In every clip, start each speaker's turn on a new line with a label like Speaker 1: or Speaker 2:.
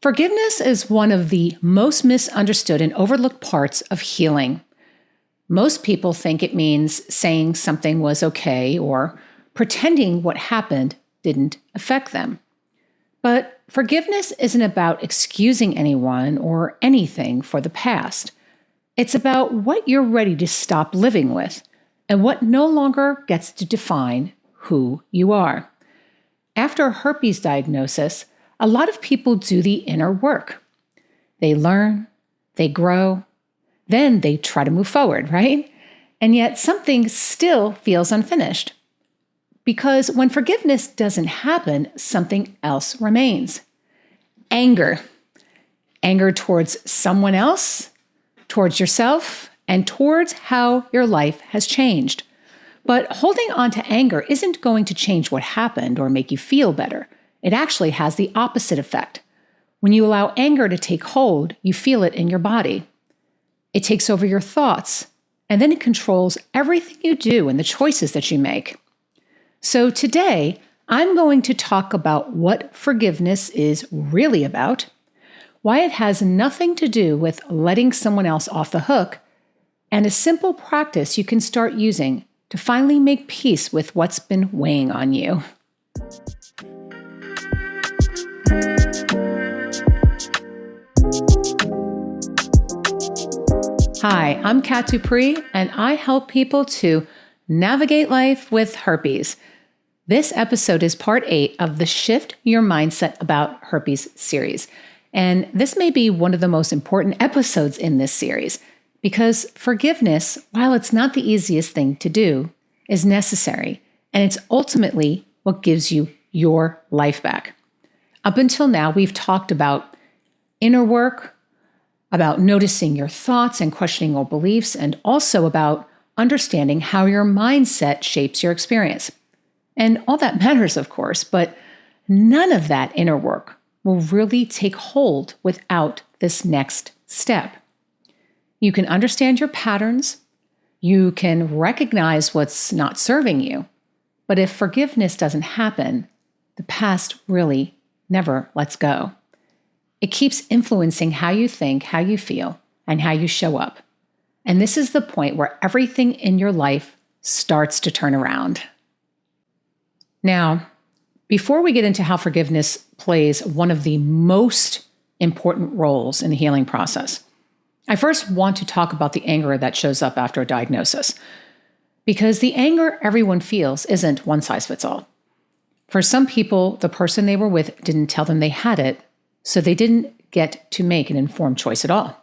Speaker 1: Forgiveness is one of the most misunderstood and overlooked parts of healing. Most people think it means saying something was okay or pretending what happened didn't affect them. But forgiveness isn't about excusing anyone or anything for the past. It's about what you're ready to stop living with and what no longer gets to define who you are. After a herpes diagnosis, a lot of people do the inner work. They learn, they grow, then they try to move forward, right? And yet something still feels unfinished. Because when forgiveness doesn't happen, something else remains. Anger. Anger towards someone else, towards yourself, and towards how your life has changed. But holding on to anger isn't going to change what happened or make you feel better. It actually has the opposite effect. When you allow anger to take hold, you feel it in your body. It takes over your thoughts, and then it controls everything you do and the choices that you make. So today, I'm going to talk about what forgiveness is really about, why it has nothing to do with letting someone else off the hook, and a simple practice you can start using to finally make peace with what's been weighing on you. Hi, I'm Dupree, and I help people to navigate life with herpes. This episode is part 8 of the Shift Your Mindset About Herpes series. And this may be one of the most important episodes in this series because forgiveness, while it's not the easiest thing to do, is necessary. And it's ultimately what gives you your life back. Up until now, we've talked about inner work, about noticing your thoughts and questioning old beliefs, and also about understanding how your mindset shapes your experience. And all that matters, of course, but none of that inner work will really take hold without this next step. You can understand your patterns, you can recognize what's not serving you, but if forgiveness doesn't happen, the past really never lets go. It keeps influencing how you think, how you feel, and how you show up. And this is the point where everything in your life starts to turn around. Now, before we get into how forgiveness plays one of the most important roles in the healing process, I first want to talk about the anger that shows up after a diagnosis. Because the anger everyone feels isn't one size fits all. For some people, the person they were with didn't tell them they had it, so they didn't get to make an informed choice at all.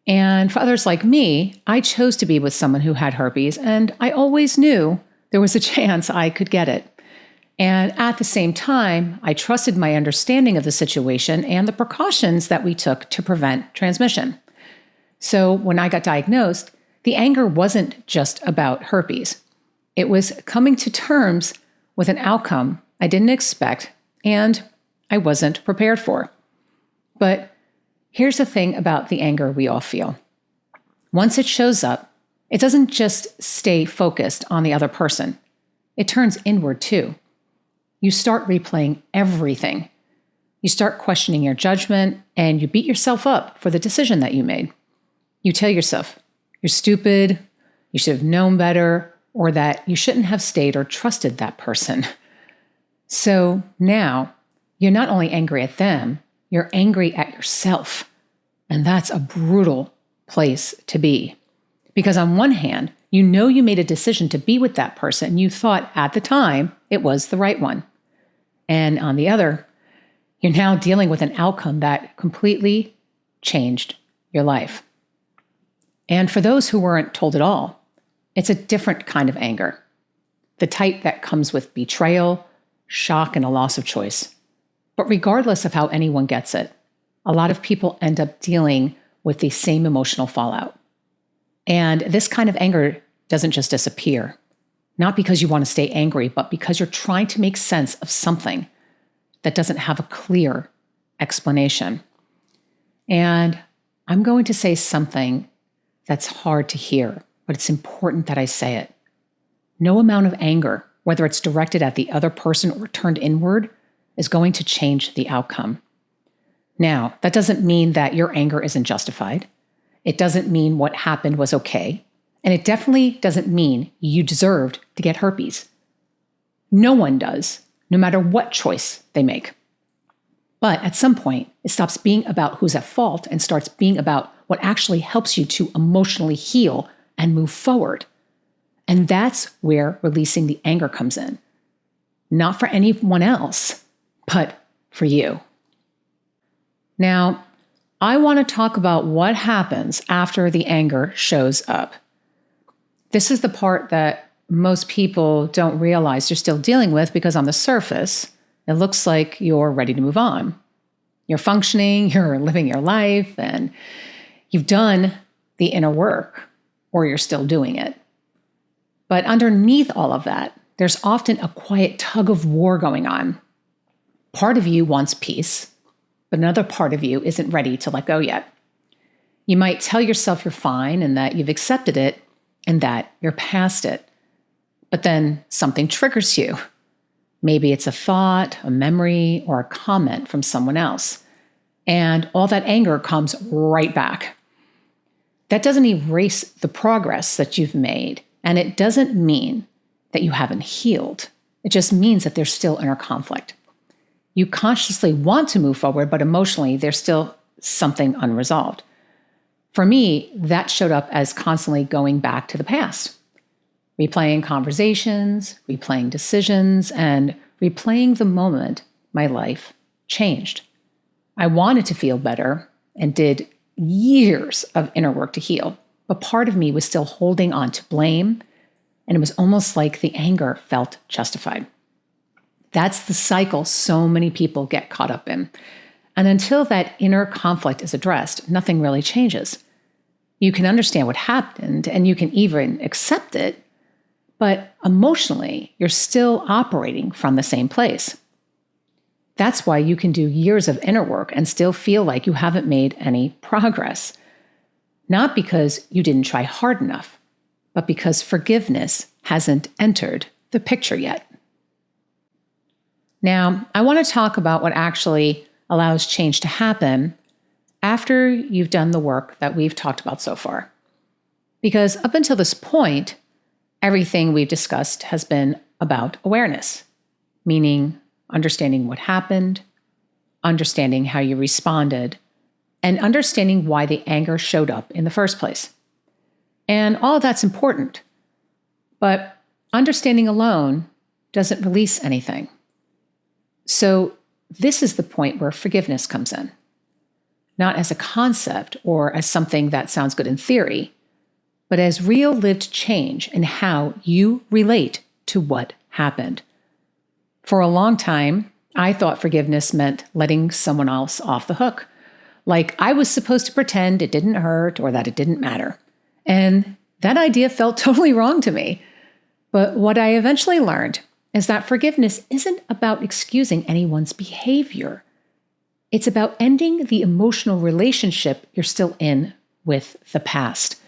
Speaker 1: And for others like me, I chose to be with someone who had herpes, and I always knew there was a chance I could get it. And at the same time, I trusted my understanding of the situation and the precautions that we took to prevent transmission. So when I got diagnosed, the anger wasn't just about herpes. It was coming to terms with an outcome I didn't expect and I wasn't prepared for. But here's the thing about the anger we all feel. Once it shows up, it doesn't just stay focused on the other person. It turns inward too. You start replaying everything. You start questioning your judgment and you beat yourself up for the decision that you made. You tell yourself, you're stupid, you should have known better, or that you shouldn't have stayed or trusted that person. So now, you're not only angry at them, you're angry at yourself. And that's a brutal place to be. Because on one hand, you know you made a decision to be with that person. You thought at the time it was the right one. And on the other, you're now dealing with an outcome that completely changed your life. And for those who weren't told at all, it's a different kind of anger. The type that comes with betrayal, shock, and a loss of choice. But regardless of how anyone gets it, a lot of people end up dealing with the same emotional fallout. And this kind of anger doesn't just disappear, not because you want to stay angry, but because you're trying to make sense of something that doesn't have a clear explanation. And I'm going to say something that's hard to hear, but it's important that I say it. No amount of anger, whether it's directed at the other person or turned inward, is going to change the outcome. Now, that doesn't mean that your anger isn't justified. It doesn't mean what happened was okay. And it definitely doesn't mean you deserved to get herpes. No one does, no matter what choice they make. But at some point, it stops being about who's at fault and starts being about what actually helps you to emotionally heal and move forward. And that's where releasing the anger comes in. Not for anyone else, but for you. Now, I want to talk about what happens after the anger shows up. This is the part that most people don't realize you're still dealing with because on the surface, it looks like you're ready to move on. You're functioning, you're living your life, and you've done the inner work, or you're still doing it. But underneath all of that, there's often a quiet tug of war going on. Part of you wants peace, but another part of you isn't ready to let go yet. You might tell yourself you're fine and that you've accepted it and that you're past it. But then something triggers you. Maybe it's a thought, a memory, or a comment from someone else. And all that anger comes right back. That doesn't erase the progress that you've made. And it doesn't mean that you haven't healed. It just means that there's still inner conflict. You consciously want to move forward, but emotionally, there's still something unresolved. For me, that showed up as constantly going back to the past, replaying conversations, replaying decisions, and replaying the moment my life changed. I wanted to feel better and did years of inner work to heal, but part of me was still holding on to blame, and it was almost like the anger felt justified. That's the cycle so many people get caught up in. And until that inner conflict is addressed, nothing really changes. You can understand what happened and you can even accept it, but emotionally, you're still operating from the same place. That's why you can do years of inner work and still feel like you haven't made any progress. Not because you didn't try hard enough, but because forgiveness hasn't entered the picture yet. Now, I want to talk about what actually allows change to happen after you've done the work that we've talked about so far. Because up until this point, everything we've discussed has been about awareness, meaning understanding what happened, understanding how you responded, and understanding why the anger showed up in the first place. And all of that's important, but understanding alone doesn't release anything. So this is the point where forgiveness comes in, not as a concept or as something that sounds good in theory, but as real lived change in how you relate to what happened. For a long time, I thought forgiveness meant letting someone else off the hook, like I was supposed to pretend it didn't hurt or that it didn't matter. And that idea felt totally wrong to me. But what I eventually learned is that forgiveness isn't about excusing anyone's behavior. It's about ending the emotional relationship you're still in with the past.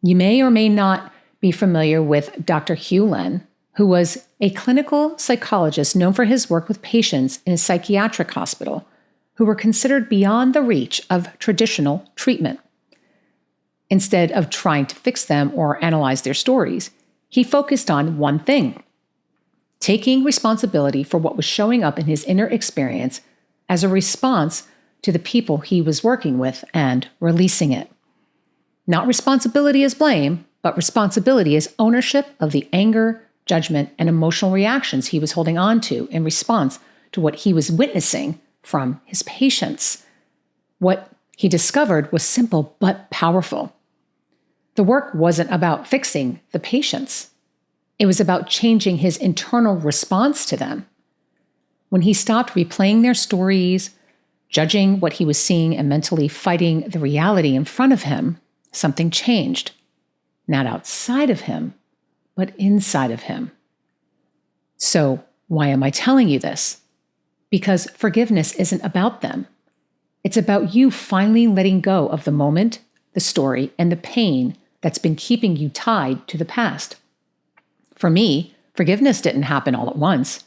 Speaker 1: You may or may not be familiar with Dr. Hugh Len, who was a clinical psychologist known for his work with patients in a psychiatric hospital who were considered beyond the reach of traditional treatment. Instead of trying to fix them or analyze their stories, he focused on one thing: taking responsibility for what was showing up in his inner experience as a response to the people he was working with and releasing it. Not responsibility as blame, but responsibility as ownership of the anger, judgment, and emotional reactions he was holding on to in response to what he was witnessing from his patients. What he discovered was simple but powerful. The work wasn't about fixing the patients. It was about changing his internal response to them. When he stopped replaying their stories, judging what he was seeing, and mentally fighting the reality in front of him, something changed. Not outside of him, but inside of him. So, why am I telling you this? Because forgiveness isn't about them. It's about you finally letting go of the moment, the story, and the pain that's been keeping you tied to the past. For me, forgiveness didn't happen all at once.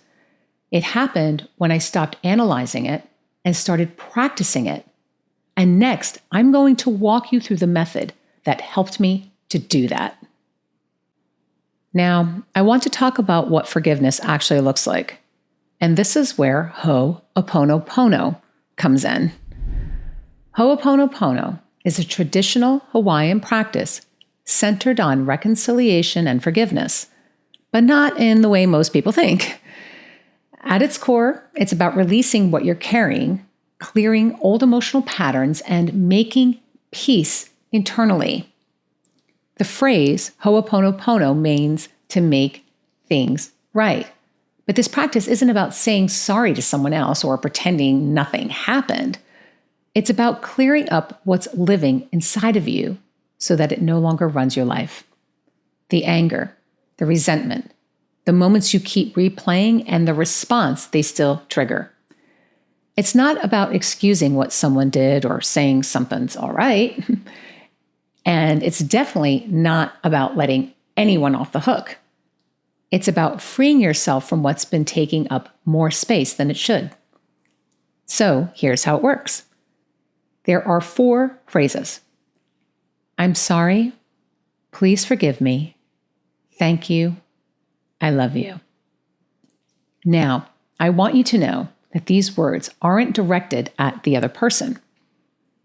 Speaker 1: It happened when I stopped analyzing it and started practicing it. And next, I'm going to walk you through the method that helped me to do that. Now, I want to talk about what forgiveness actually looks like. And this is where Ho'oponopono comes in. Ho'oponopono is a traditional Hawaiian practice centered on reconciliation and forgiveness, but not in the way most people think. At its core, it's about releasing what you're carrying, clearing old emotional patterns, and making peace internally. The phrase Ho'oponopono means to make things right. But this practice isn't about saying sorry to someone else or pretending nothing happened. It's about clearing up what's living inside of you so that it no longer runs your life. The anger, the resentment, the moments you keep replaying, and the response they still trigger. It's not about excusing what someone did or saying something's all right. And it's definitely not about letting anyone off the hook. It's about freeing yourself from what's been taking up more space than it should. So here's how it works. There are 4 phrases. I'm sorry. Please forgive me. Thank you. I love you. Now, I want you to know that these words aren't directed at the other person.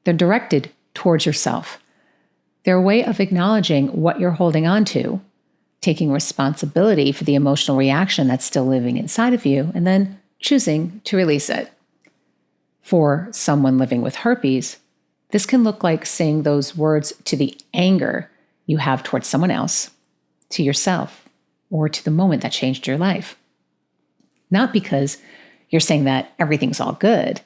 Speaker 1: They're directed towards yourself. They're a way of acknowledging what you're holding on to, taking responsibility for the emotional reaction that's still living inside of you, and then choosing to release it. For someone living with herpes, this can look like saying those words to the anger you have towards someone else, to yourself, or to the moment that changed your life. Not because you're saying that everything's all good,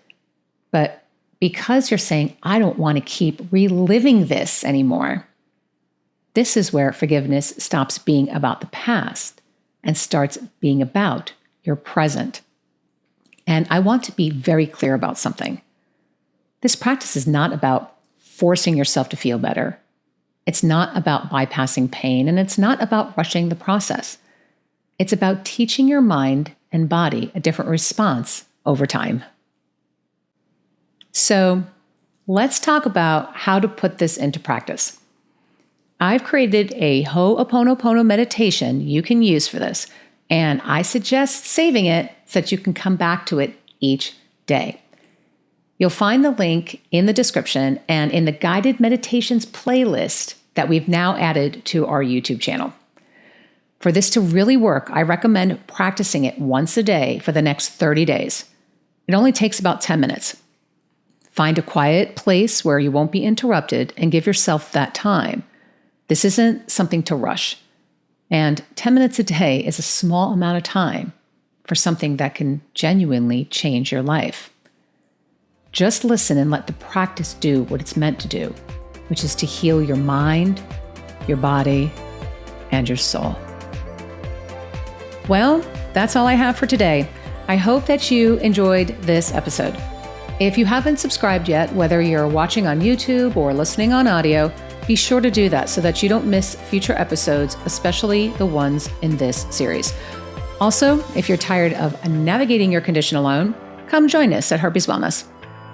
Speaker 1: but because you're saying, I don't want to keep reliving this anymore. This is where forgiveness stops being about the past and starts being about your present. And I want to be very clear about something. This practice is not about forcing yourself to feel better. It's not about bypassing pain, and it's not about rushing the process. It's about teaching your mind and body a different response over time. So let's talk about how to put this into practice. I've created a Ho'oponopono meditation you can use for this, and I suggest saving it so that you can come back to it each day. You'll find the link in the description and in the guided meditations playlist that we've now added to our YouTube channel. For this to really work, I recommend practicing it once a day for the next 30 days. It only takes about 10 minutes. Find a quiet place where you won't be interrupted and give yourself that time. This isn't something to rush. And 10 minutes a day is a small amount of time for something that can genuinely change your life. Just listen and let the practice do what it's meant to do, which is to heal your mind, your body, and your soul. Well, that's all I have for today. I hope that you enjoyed this episode. If you haven't subscribed yet, whether you're watching on YouTube or listening on audio, be sure to do that so that you don't miss future episodes, especially the ones in this series. Also, if you're tired of navigating your condition alone, come join us at Herpes Wellness.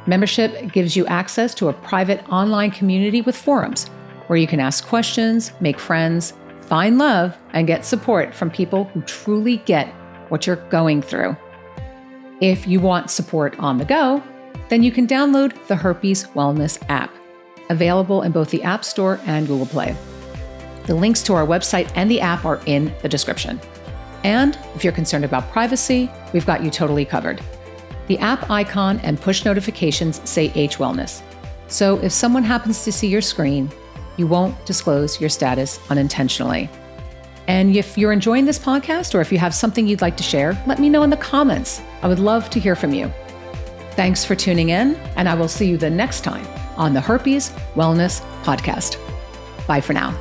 Speaker 1: Membership gives you access to a private online community with forums where you can ask questions, make friends, find love, and get support from people who truly get what you're going through. If you want support on the go, then you can download the Herpes Wellness app, available in both the App Store and Google Play. The links to our website and the app are in the description. And if you're concerned about privacy, we've got you totally covered. The app icon and push notifications say H Wellness. So if someone happens to see your screen, you won't disclose your status unintentionally. And if you're enjoying this podcast or if you have something you'd like to share, let me know in the comments. I would love to hear from you. Thanks for tuning in, and I will see you the next time on the Herpes Wellness Podcast. Bye for now.